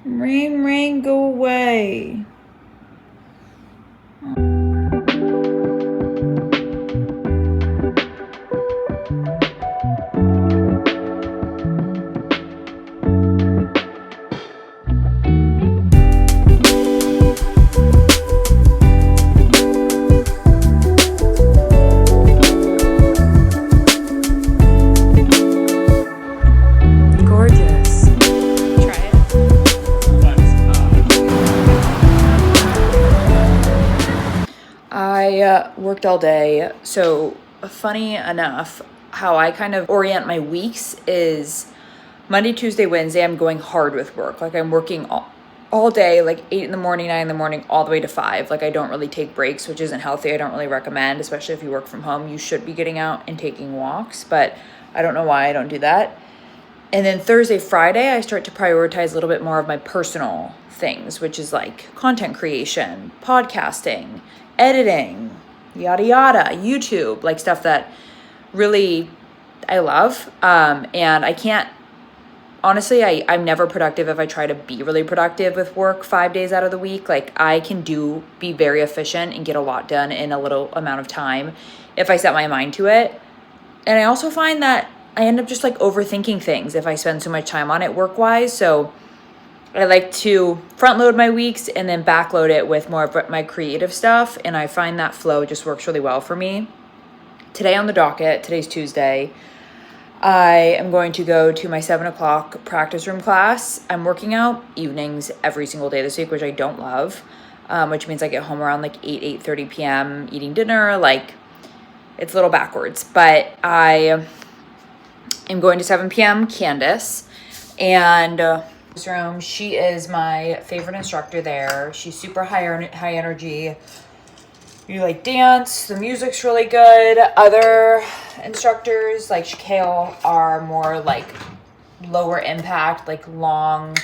Rain, rain, go away. Gorgeous. Try it. I worked all day, so funny enough, how I kind of orient my weeks is Monday, Tuesday, Wednesday, I'm going hard with work. Like I'm working all day, like 8 in the morning, 9 in the morning, all the way to 5. Like I don't really take breaks, which isn't healthy. I don't really recommend, especially if you work from home. You should be getting out and taking walks, but I don't know why I don't do that. And then Thursday, Friday, I start to prioritize a little bit more of my personal things, which is like content creation, podcasting, editing, yada, yada, YouTube, like stuff that really I love. And I can't, honestly, I'm never productive if I try to be really productive with work 5 days out of the week. Like I can be very efficient and get a lot done in a little amount of time if I set my mind to it. And I also find that I end up just like overthinking things if I spend so much time on it work-wise. So I like to front load my weeks and then back load it with more of my creative stuff. And I find that flow just works really well for me. Today on the docket, today's Tuesday, I am going to go to my 7 o'clock practice room class. I'm working out evenings every single day this week, which I don't love, which means I get home around like 8:30 p.m. eating dinner. Like it's a little backwards, but I am going to 7 p.m. Candace, and this room, she is my favorite instructor there. She's super high energy. You like dance, the music's really good. Other instructors like Shaquille are more like lower impact, like long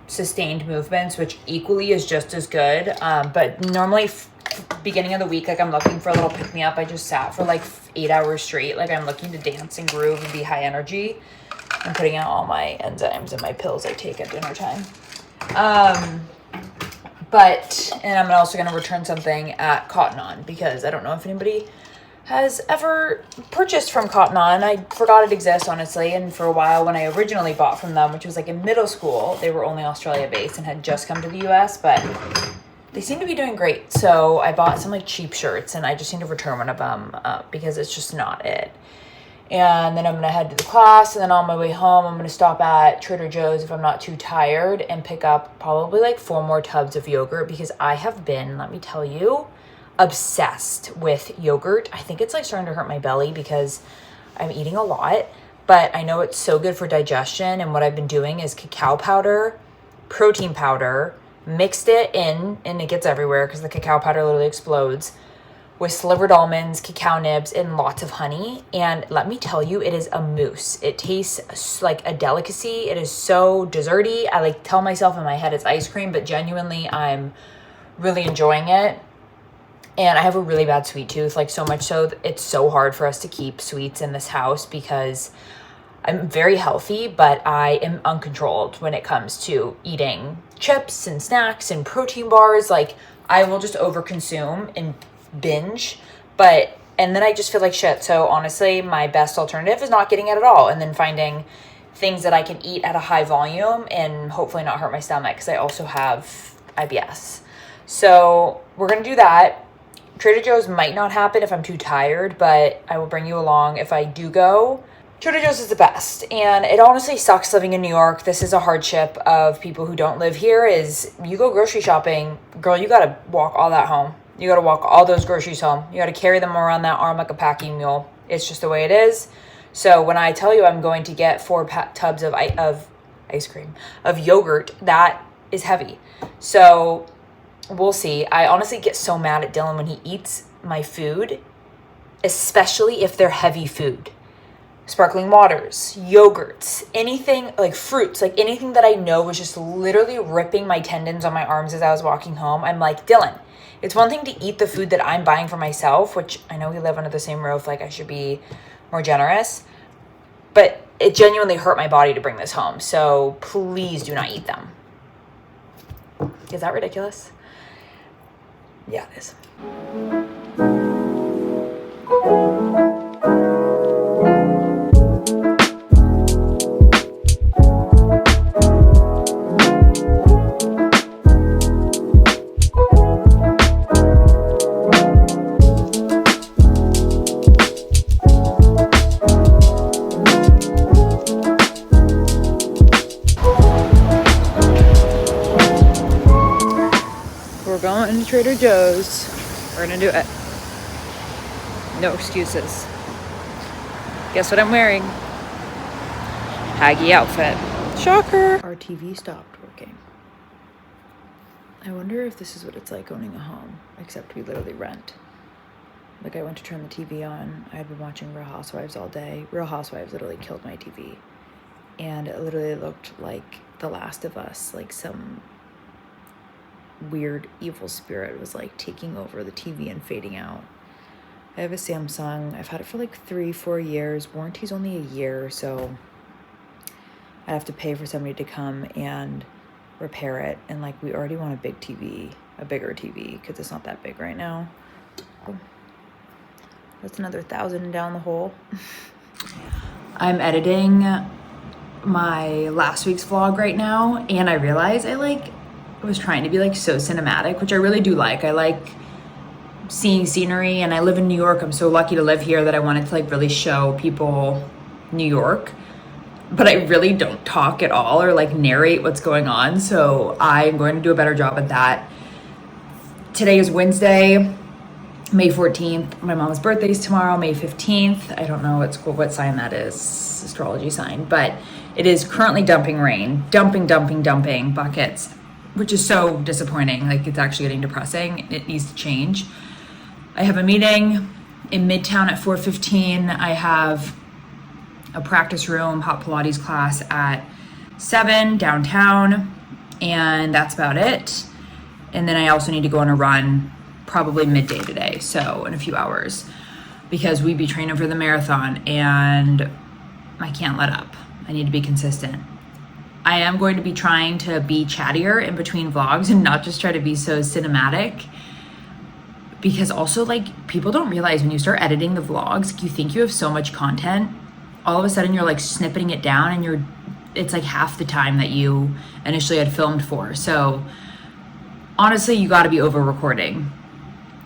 sustained movements, which equally is just as good. But normally beginning of the week, like I'm looking for a little pick me up. I just sat for like 8 hours straight. Like I'm looking to dance and groove and be high energy. I'm putting out all my enzymes and my pills I take at dinner time. And I'm also going to return something at Cotton On because I don't know if anybody has ever purchased from Cotton On. I forgot it exists, honestly. And for a while when I originally bought from them, which was like in middle school, they were only Australia based and had just come to the US, but they seem to be doing great. So I bought some like cheap shirts and I just need to return one of them because it's just not it. And then I'm going to head to the class, and then on my way home, I'm going to stop at Trader Joe's if I'm not too tired and pick up probably like 4 more tubs of yogurt because I have been, let me tell you, obsessed with yogurt. I think it's like starting to hurt my belly because I'm eating a lot, but I know it's so good for digestion. And what I've been doing is cacao powder, protein powder, mixed it in, and it gets everywhere because the cacao powder literally explodes, with slivered almonds, cacao nibs, and lots of honey. And let me tell you, it is a mousse. It tastes like a delicacy. It is so desserty. I like tell myself in my head it's ice cream, but genuinely I'm really enjoying it. And I have a really bad sweet tooth, like so much so it's so hard for us to keep sweets in this house because I'm very healthy, but I am uncontrolled when it comes to eating chips and snacks and protein bars. Like I will just overconsume and binge, and then I just feel like shit. So honestly, my best alternative is not getting it at all and then finding things that I can eat at a high volume and hopefully not hurt my stomach because I also have IBS. So we're going to do that. Trader Joe's might not happen if I'm too tired, but I will bring you along if I do go. Trader Joe's is the best, and it honestly sucks living in New York. This is a hardship of people who don't live here is you go grocery shopping, girl, you got to walk all that home. You got to walk all those groceries home. You got to carry them around that arm like a packing mule. It's just the way it is. So when I tell you I'm going to get 4 tubs of ice cream, of yogurt, that is heavy. So we'll see. I honestly get so mad at Dylan when he eats my food, especially if they're heavy food. Sparkling waters, yogurts, anything like fruits, like anything that I know was just literally ripping my tendons on my arms as I was walking home. I'm like, Dylan, it's one thing to eat the food that I'm buying for myself, which I know we live under the same roof, like I should be more generous, but it genuinely hurt my body to bring this home. So please do not eat them. Is that ridiculous? Yeah, it is. We're going to Trader Joe's. We're gonna do it. No excuses. Guess what I'm wearing? Haggy outfit. Shocker! Our TV stopped working. I wonder if this is what it's like owning a home, except we literally rent. Like, I went to turn the TV on. I had been watching Real Housewives all day. Real Housewives literally killed my TV. And it literally looked like The Last of Us, like some weird evil spirit was like taking over the TV and fading out. I have a Samsung. I've had it for like 3-4 years. Warranty's only a year, so I'd have to pay for somebody to come and repair it. And like, we already want a big TV, a bigger TV, because it's not that big right now. Oh, that's another 1,000 down the hole. I'm editing my last week's vlog right now, and I realize I was trying to be like so cinematic, which I really do like. I like seeing scenery, and I live in New York. I'm so lucky to live here that I wanted to like really show people New York, but I really don't talk at all or like narrate what's going on. So I'm going to do a better job at that. Today is Wednesday, May 14th. My mom's birthday is tomorrow, May 15th. I don't know what sign that is, astrology sign, but it is currently dumping rain, dumping buckets, which is so disappointing. Like, it's actually getting depressing. It needs to change. I have a meeting in Midtown at 4:15. I have a practice room, hot Pilates class at 7 downtown, and that's about it. And then I also need to go on a run probably midday today, so in a few hours, because we be training for the marathon and I can't let up. I need to be consistent. I am going to be trying to be chattier in between vlogs and not just try to be so cinematic, because also like, people don't realize when you start editing the vlogs, you think you have so much content, all of a sudden you're like snippeting it down and it's like half the time that you initially had filmed for. So honestly, you got to be over recording.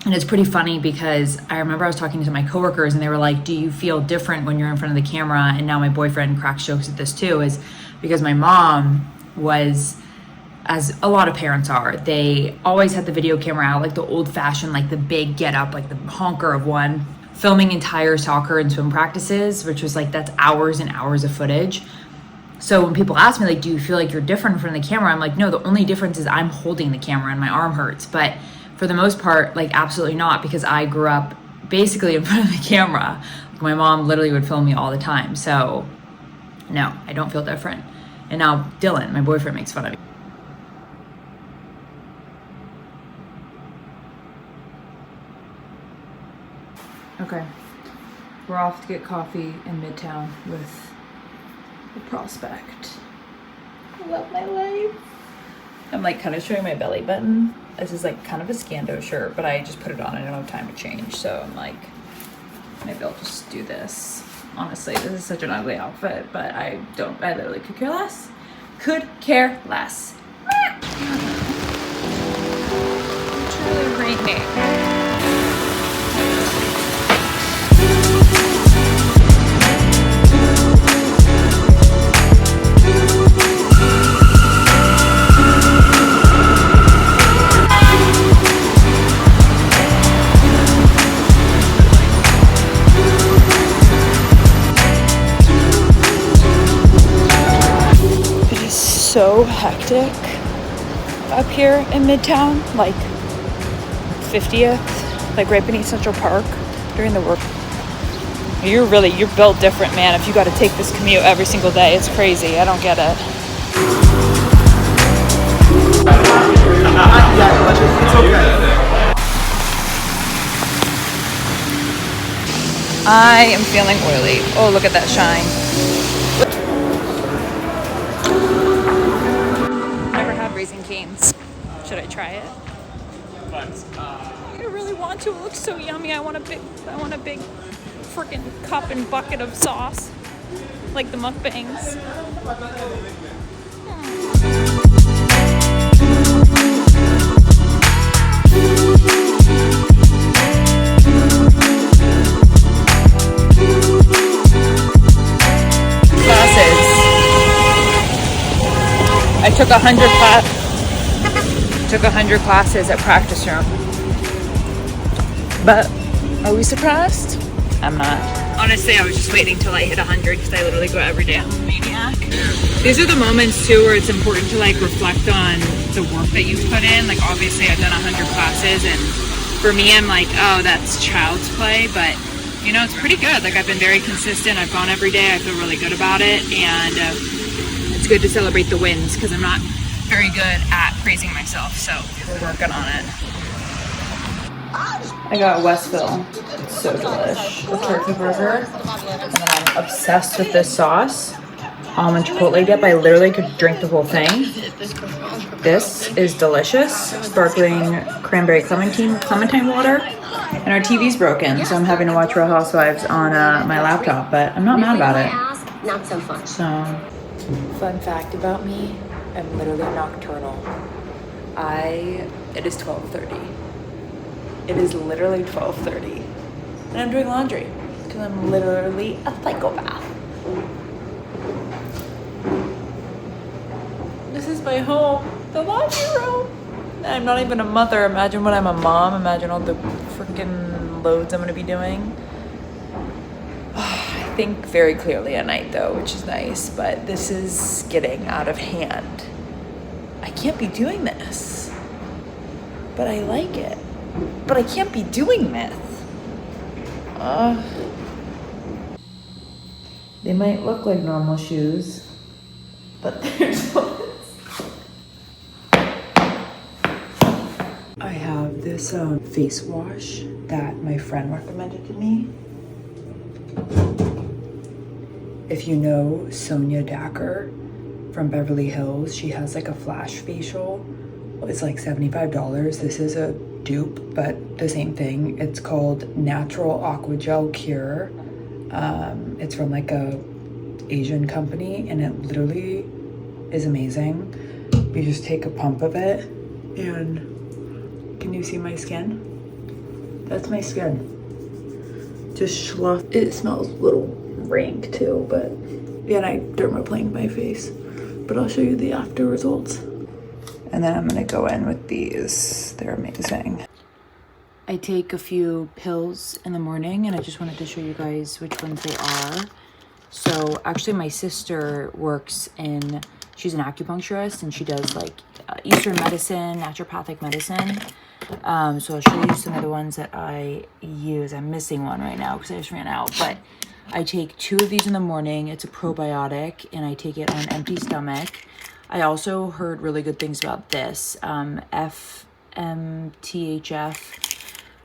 And it's pretty funny because I remember I was talking to my coworkers and they were like, do you feel different when you're in front of the camera? And now my boyfriend cracks jokes at this too, is because my mom was, as a lot of parents are, they always had the video camera out, like the old fashioned, like the big get up, like the honker of one, filming entire soccer and swim practices, which was like, that's hours and hours of footage. So when people ask me like, do you feel like you're different in front of the camera? I'm like, no, the only difference is I'm holding the camera and my arm hurts. But for the most part, like, absolutely not, because I grew up basically in front of the camera. My mom literally would film me all the time. So no, I don't feel different. And now Dylan, my boyfriend, makes fun of me. Okay, we're off to get coffee in Midtown with the prospect. I love my life. I'm like kind of showing my belly button. This is like kind of a Scando shirt, but I just put it on. I don't have time to change. So I'm like, maybe I'll just do this. Honestly, this is such an ugly outfit, but I literally could care less. Could care less. It's really raining. So hectic up here in Midtown, like 50th, like right beneath Central Park during the work. You're built different, man. If you got to take this commute every single day, it's crazy. I don't get it. I am feeling oily. Oh, look at that shine. Raising Cane's. Should I try it? I really want to. It looks so yummy. I want a big freaking cup and bucket of sauce, like the mukbangs. I took 100 classes at practice room. But are we surprised? I'm not. Honestly, I was just waiting till I hit 100 because I literally go every day. I'm a maniac. These are the moments too where it's important to like reflect on the work that you've put in. Like obviously I've done 100 classes and for me I'm like, oh, that's child's play, but you know, it's pretty good. Like I've been very consistent. I've gone every day. I feel really good about it. And it's good to celebrate the wins because I'm not very good at praising myself. So we're working on it. I got Westville. It's so delish. The turkey burger. And then I'm obsessed with this sauce. Almond chipotle dip. I literally could drink the whole thing. This is delicious. Sparkling cranberry clementine water. And our TV's broken, so I'm having to watch Real Housewives on my laptop, but I'm not mad about it. Not so fun. So, fun fact about me, I'm literally nocturnal. It is 12:30. It is literally 12:30. And I'm doing laundry because I'm literally a psychopath. This is my home, the laundry room. I'm not even a mother. Imagine when I'm a mom. Imagine all the freaking loads I'm going to be doing. I think very clearly at night though, which is nice, but this is getting out of hand. I can't be doing this, but I like it. But I can't be doing this. They might look like normal shoes, but they're so. I have this face wash that my friend recommended to me. If you know Sonia Dacker from Beverly Hills, she has like a flash facial. It's like $75. This is a dupe, but the same thing. It's called Natural Aqua Gel Cure. It's from like a Asian company and it literally is amazing. You just take a pump of it and can you see my skin? That's my skin. Just schluff. It smells a little rank too, but yeah, and I dermaplaned my face. But I'll show you the after results. And then I'm gonna go in with these. They're amazing. I take a few pills in the morning and I just wanted to show you guys which ones they are. So actually my sister works in, she's an acupuncturist and she does like Eastern medicine, naturopathic medicine. So I'll show you some of the ones that I use. I'm missing one right now because I just ran out, but I take 2 of these in the morning. It's a probiotic and I take it on an empty stomach. I also heard really good things about this, FMTHF.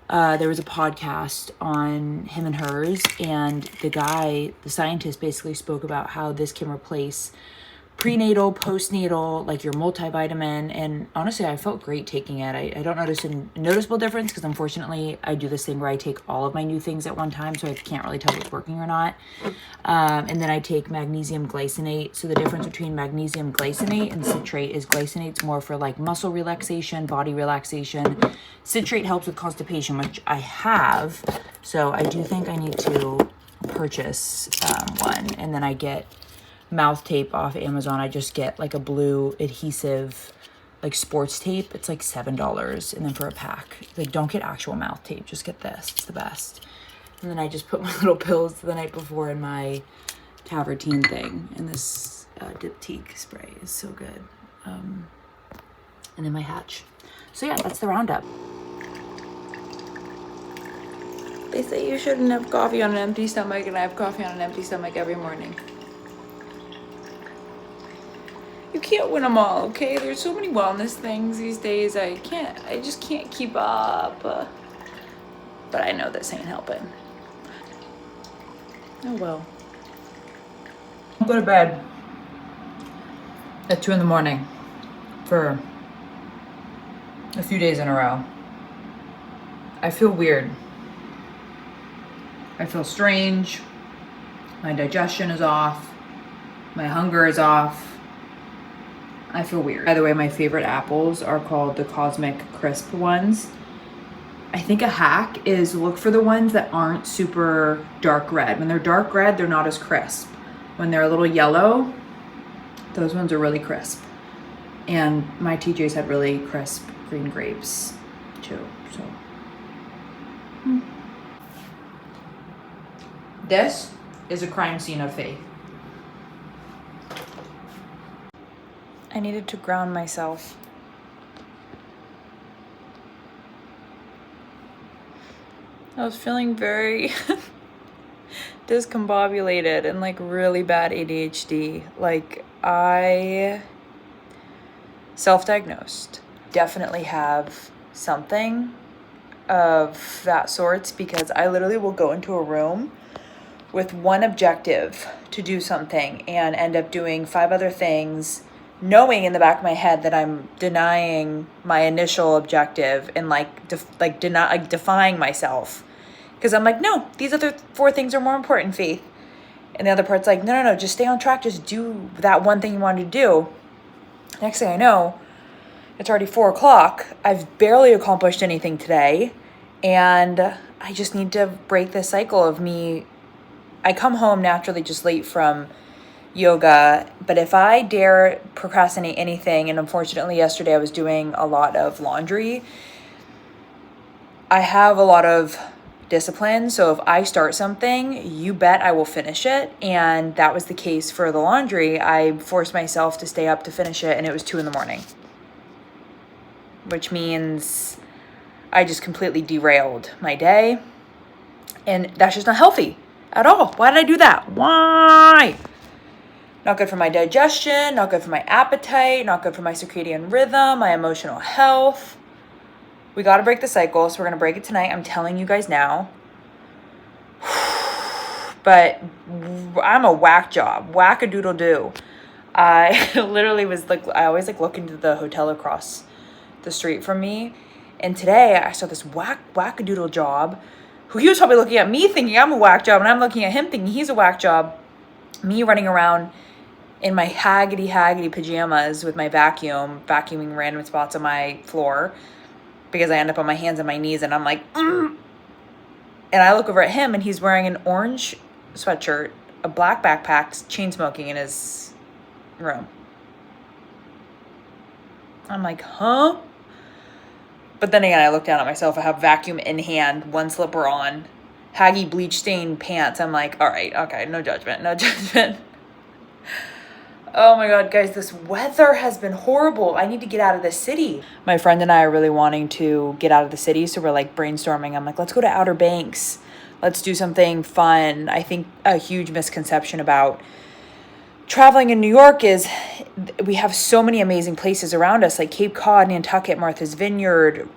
There was a podcast on him and hers, and the scientist basically spoke about how this can replace prenatal, postnatal, like your multivitamin. And honestly, I felt great taking it. I don't notice a noticeable difference because unfortunately I do this thing where I take all of my new things at one time, so I can't really tell what's working or not. And then I take magnesium glycinate. So the difference between magnesium glycinate and citrate is glycinate's more for like muscle relaxation, body relaxation. Citrate helps with constipation, which I have. So I do think I need to purchase one. And then I get mouth tape off Amazon. I just get like a blue adhesive like sports tape. It's like $7 and then for a pack. Like don't get actual mouth tape, just get this. It's the best. And then I just put my little pills the night before in my Tavertine thing, and this Diptyque spray is so good. And then my Hatch. So yeah, that's the roundup. They say you shouldn't have coffee on an empty stomach, and I have coffee on an empty stomach every morning. You can't win them all, okay? There's so many wellness things these days. I just can't keep up. But I know this ain't helping. Oh well. I'll go to bed at 2 in the morning for a few days in a row. I feel weird. I feel strange. My digestion is off. My hunger is off. I feel weird. By the way, my favorite apples are called the Cosmic Crisp ones. I think a hack is look for the ones that aren't super dark red. When they're dark red, they're not as crisp. When they're a little yellow, those ones are really crisp. And my TJ's had really crisp green grapes too, so. This is a crime scene of faith. I needed to ground myself. I was feeling very discombobulated and like really bad ADHD. Like I self-diagnosed. Definitely have something of that sorts because I literally will go into a room with one objective to do something and end up doing 5 other things, knowing in the back of my head that I'm denying my initial objective and defying myself. Because I'm like, no, these other 4 things are more important, Faith. And the other part's like, no, just stay on track. Just do that one thing you wanted to do. Next thing I know, it's already 4 o'clock. I've barely accomplished anything today. And I just need to break this cycle of me. I come home naturally just late from yoga. But if I dare procrastinate anything, and unfortunately yesterday I was doing a lot of laundry, I have a lot of discipline. So if I start something, you bet I will finish it. And that was the case for the laundry. I forced myself to stay up to finish it, and it was 2 a.m, which means I just completely derailed my day. And that's just not healthy at all. Why did I do that? Why? Not good for my digestion, not good for my appetite, not good for my circadian rhythm, my emotional health. We got to break the cycle, so we're going to break it tonight. I'm telling you guys now. But I'm a whack job. Whack-a-doodle-doo. I literally was like, I always like look into the hotel across the street from me. And today I saw this whack-a-doodle job who he was probably looking at me thinking I'm a whack job, and I'm looking at him thinking he's a whack job. Me running around in my haggity pajamas with my vacuuming random spots on my floor because I end up on my hands and my knees, and I'm like, And I look over at him, and he's wearing an orange sweatshirt, a black backpack, chain smoking in his room. I'm like, huh? But then again, I look down at myself. I have vacuum in hand, one slipper on, haggy bleach stained pants. I'm like, all right, okay, no judgment. Oh my God, guys, this weather has been horrible. I need to get out of the city. My friend and I are really wanting to get out of the city, so we're like brainstorming. I'm like, let's go to Outer Banks. Let's do something fun. I think a huge misconception about traveling in New York is we have so many amazing places around us, like Cape Cod, Nantucket, Martha's Vineyard,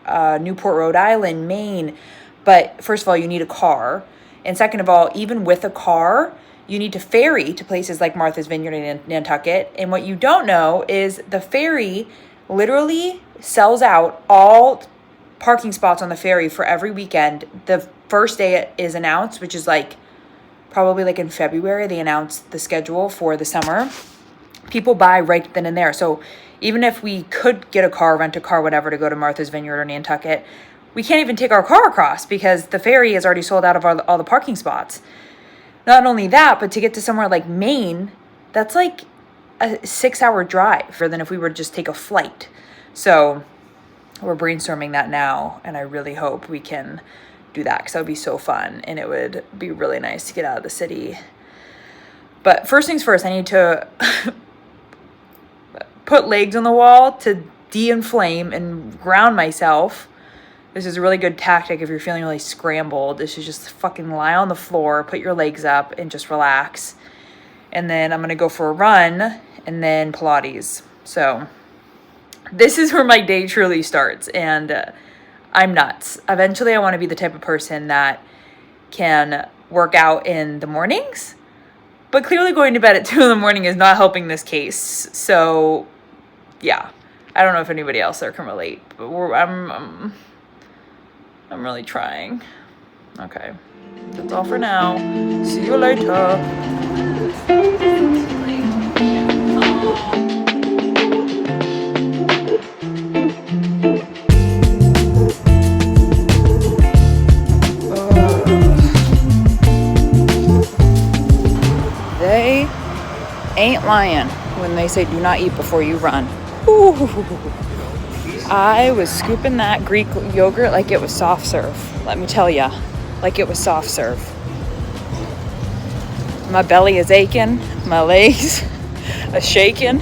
Newport, Rhode Island, Maine. But first of all, you need a car. And second of all, even with a car, you need to ferry to places like Martha's Vineyard and Nantucket. And what you don't know is the ferry literally sells out all parking spots on the ferry for every weekend. The first day it is announced, which is like probably like in February, they announce the schedule for the summer. People buy right then and there. So even if we could get a car, rent a car, whatever, to go to Martha's Vineyard or Nantucket, we can't even take our car across because the ferry is already sold out of all the parking spots. Not only that, but to get to somewhere like Maine, that's like a 6-hour drive than if we were to just take a flight. So we're brainstorming that now, and I really hope we can do that because that would be so fun, and it would be really nice to get out of the city. But first things first, I need to put legs on the wall to de-inflame and ground myself. This is a really good tactic if you're feeling really scrambled. This is just fucking lie on the floor, put your legs up, and just relax. And then I'm going to go for a run and then Pilates. So this is where my day truly starts. And I'm nuts. Eventually, I want to be the type of person that can work out in the mornings. But clearly going to bed at 2 a.m. is not helping this case. So yeah, I don't know if anybody else there can relate, but I'm really trying. Okay, that's all for now. See you later. They ain't lying when they say do not eat before you run. Ooh. I was scooping that Greek yogurt like it was soft serve. Let me tell ya, like it was soft serve. My belly is aching, my legs are shaking.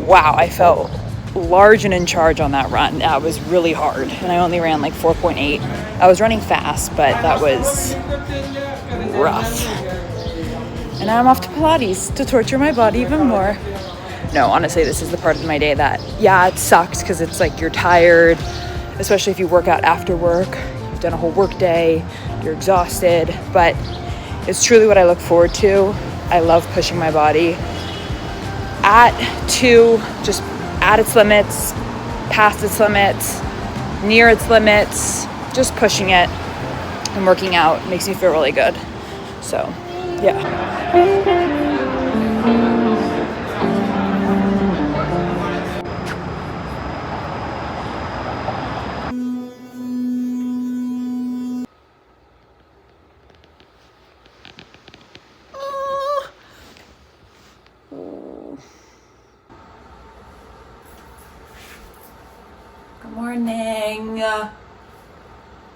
Wow, I felt large and in charge on that run. That was really hard, and I only ran like 4.8. I was running fast, but that was rough. And now I'm off to Pilates to torture my body even more. No, honestly, this is the part of my day that, yeah, it sucks because it's like you're tired, especially if you work out after work. You've done a whole work day, you're exhausted, but it's truly what I look forward to. I love pushing my body just at its limits, past its limits, near its limits, just pushing it and working out makes me feel really good. So, yeah. Good morning.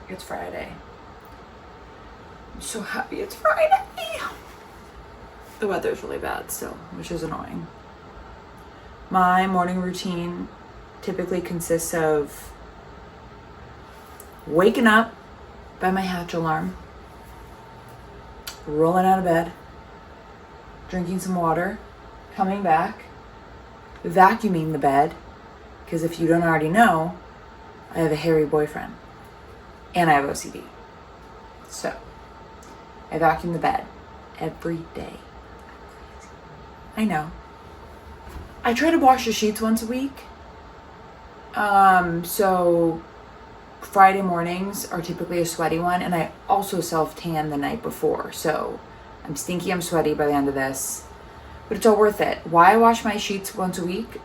It's Friday. I'm so happy it's Friday. The weather's really bad still, which is annoying. My morning routine typically consists of waking up by my hatch alarm, rolling out of bed, drinking some water, coming back, vacuuming the bed, because if you don't already know, I have a hairy boyfriend and I have OCD. So I vacuum the bed every day. I know. I try to wash the sheets once a week. So Friday mornings are typically a sweaty one, and I also self-tan the night before. So I'm stinky, I'm sweaty by the end of this, but it's all worth it. Why I wash my sheets once a week?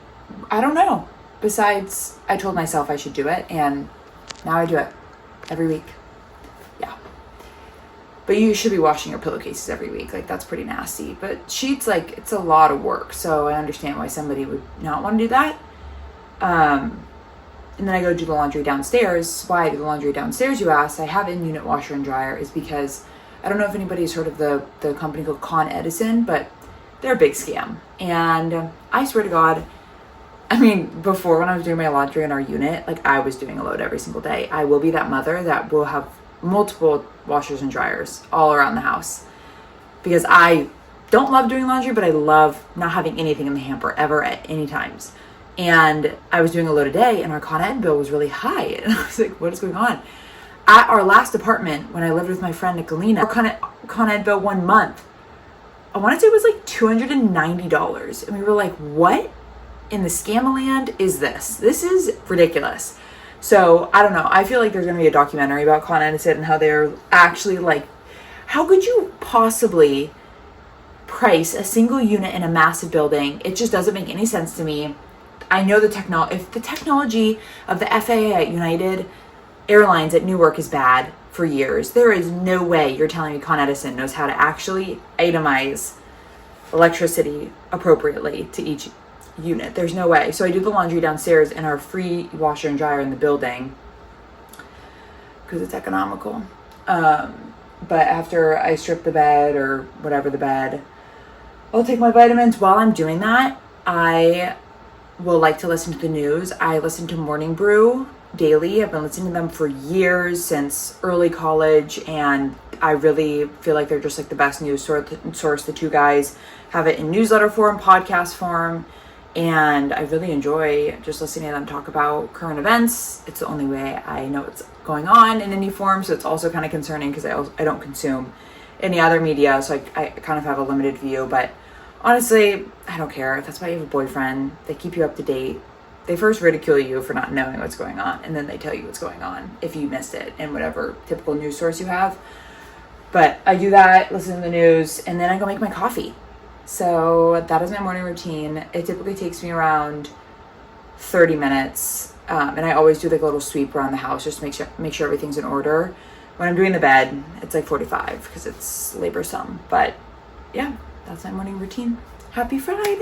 I don't know. Besides, I told myself I should do it, and now I do it every week. Yeah. But you should be washing your pillowcases every week. Like, that's pretty nasty. But sheets, like, it's a lot of work, so I understand why somebody would not want to do that. And then I go do the laundry downstairs. Why I do the laundry downstairs, you ask? I have in-unit washer and dryer is because I don't know if anybody's heard of the company called Con Edison, but they're a big scam. And I swear to God, I mean, before when I was doing my laundry in our unit, like I was doing a load every single day. I will be that mother that will have multiple washers and dryers all around the house because I don't love doing laundry, but I love not having anything in the hamper ever at any times. And I was doing a load a day and our Con Ed bill was really high. And I was like, what is going on? At our last apartment, when I lived with my friend Nicolina, our Con Ed bill 1 month, I want to say it was like $290. And we were like, what in the scam-a-land is this? This is ridiculous. So I don't know. I feel like there's going to be a documentary about Con Edison and how they're actually like, how could you possibly price a single unit in a massive building? It just doesn't make any sense to me. I know if the technology of the FAA at United Airlines at Newark is bad for years, there is no way you're telling me Con Edison knows how to actually itemize electricity appropriately to each unit. There's no way. So I do the laundry downstairs in our free washer and dryer in the building because it's economical. But after I strip the bed or whatever the bed, I'll take my vitamins. While I'm doing that, I will like to listen to the news. I listen to Morning Brew daily. I've been listening to them for years, since early college, and I really feel like they're just like the best news source. The two guys have it in newsletter form, podcast form, and I really enjoy just listening to them talk about current events. It's the only way I know what's going on in any form, so it's also kind of concerning because I don't consume any other media, so I kind of have a limited view. But honestly, I don't care. That's why you have a boyfriend. They keep you up to date. they first ridicule you for not knowing what's going on, and then they tell you what's going on if you missed it in whatever typical news source you have. But I do that, listen to the news, and then I go make my coffee. So that is my morning routine. It typically takes me around 30 minutes. And I always do like a little sweep around the house just to make sure everything's in order. When I'm doing the bed, it's like 45 because it's laborsome. But yeah, that's my morning routine. Happy Friday!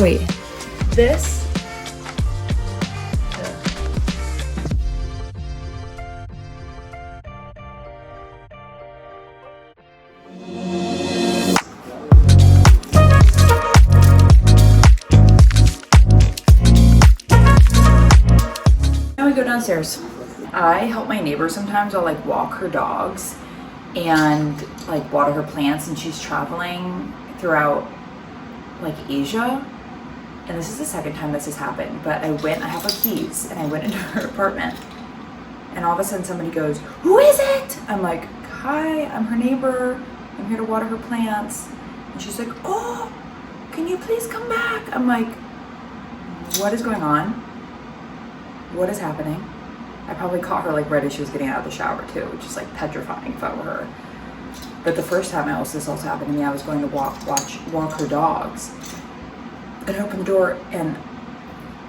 Wait, this? Now we go downstairs. I help my neighbor sometimes. I'll like walk her dogs and like water her plants, and she's traveling throughout like Asia. And this is the second time this has happened, but I have her keys, and I went into her apartment, and all of a sudden somebody goes, "Who is it?" I'm like, "Hi, I'm her neighbor. I'm here to water her plants." And she's like, "Oh, can you please come back?" I'm like, what is going on? What is happening? I probably caught her like right as she was getting out of the shower too, which is like petrifying if I were her. But the first time this also happened to me, I was going to walk her dogs. And I opened the door, and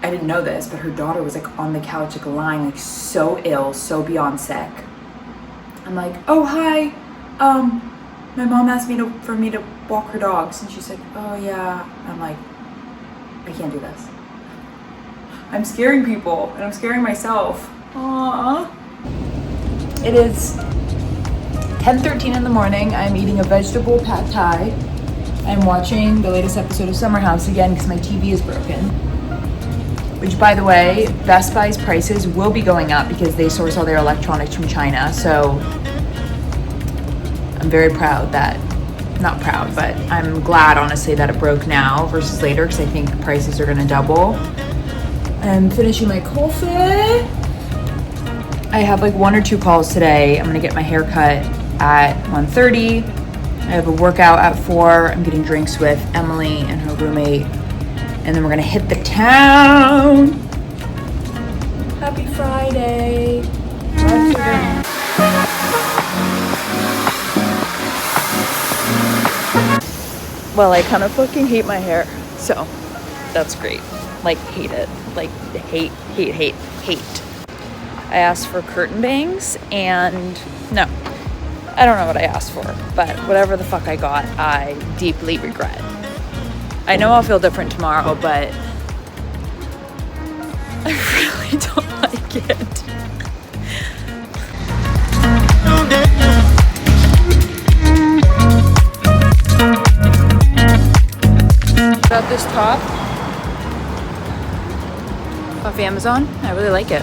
I didn't know this, but her daughter was like on the couch, like lying, like so ill, so beyond sick. I'm like, "Oh, hi. My mom asked for me to walk her dogs." And she's like, "Oh yeah." I'm like, I can't do this. I'm scaring people, and I'm scaring myself. Aww. It is 10:13 in the morning. I'm eating a vegetable pad thai. I'm watching the latest episode of Summer House again because my TV is broken. Which, by the way, Best Buy's prices will be going up because they source all their electronics from China. So I'm very proud that, not proud, but I'm glad, honestly, that it broke now versus later because I think prices are going to double. I'm finishing my coffee. I have like 1 or 2 calls today. I'm going to get my hair cut at 1:30. I have a workout at 4. I'm getting drinks with Emily and her roommate. And then we're gonna hit the town. Happy Friday. Well, I kind of fucking hate my hair. So that's great. Like, hate it. Like, hate. I asked for curtain bangs, and no. I don't know what I asked for, but whatever the fuck I got, I deeply regret. I know I'll feel different tomorrow, but I really don't like it. Got this top off Amazon. I really like it.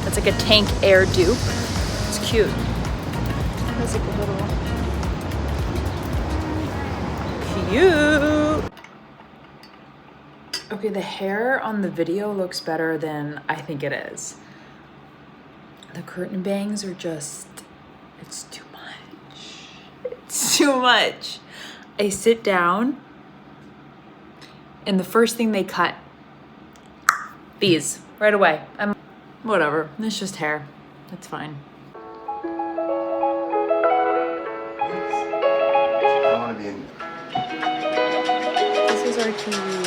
It's like a tank air dupe. It's cute. It's like a little cute. Okay, the hair on the video looks better than I think it is. The curtain bangs are just, it's too much. It's too much. I sit down, and the first thing they cut, these, right away. Whatever, it's just hair. It's fine. This is our TV.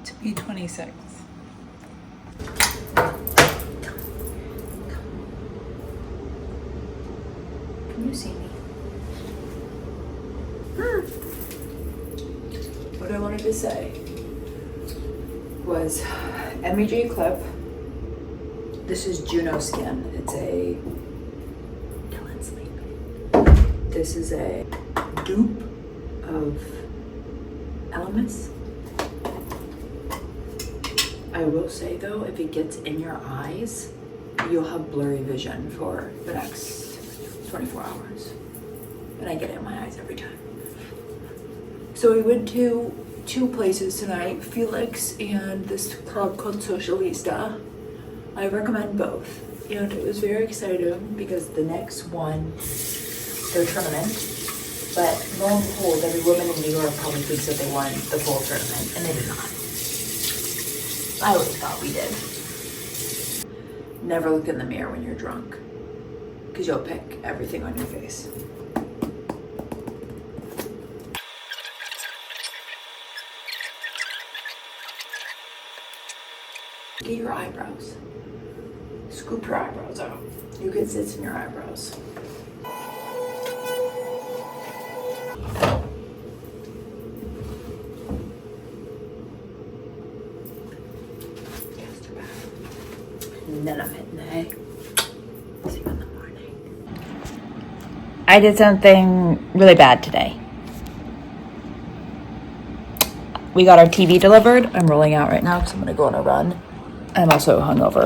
To be 26. Can you see me? What I wanted to say was MEG clip. This is Juno Skin. It's a Dylan sleep. This is a dupe of Elemis. I will say though, if it gets in your eyes, you'll have blurry vision for the next 24 hours. And I get it in my eyes every time. So we went to two places tonight, Felix and this club called Socialista. I recommend both. And it was very exciting because the Knicks won their tournament. But lo and behold, every woman in New York probably thinks that they won the full tournament, and they did not. I always thought we did. Never look in the mirror when you're drunk, because you'll pick everything on your face. Get your eyebrows. Scoop your eyebrows out. You get zits in your eyebrows. And then I'm hitting the hay. See you in the morning. I did something really bad today. We got our TV delivered. I'm rolling out right now because I'm going to go on a run. I'm also hungover.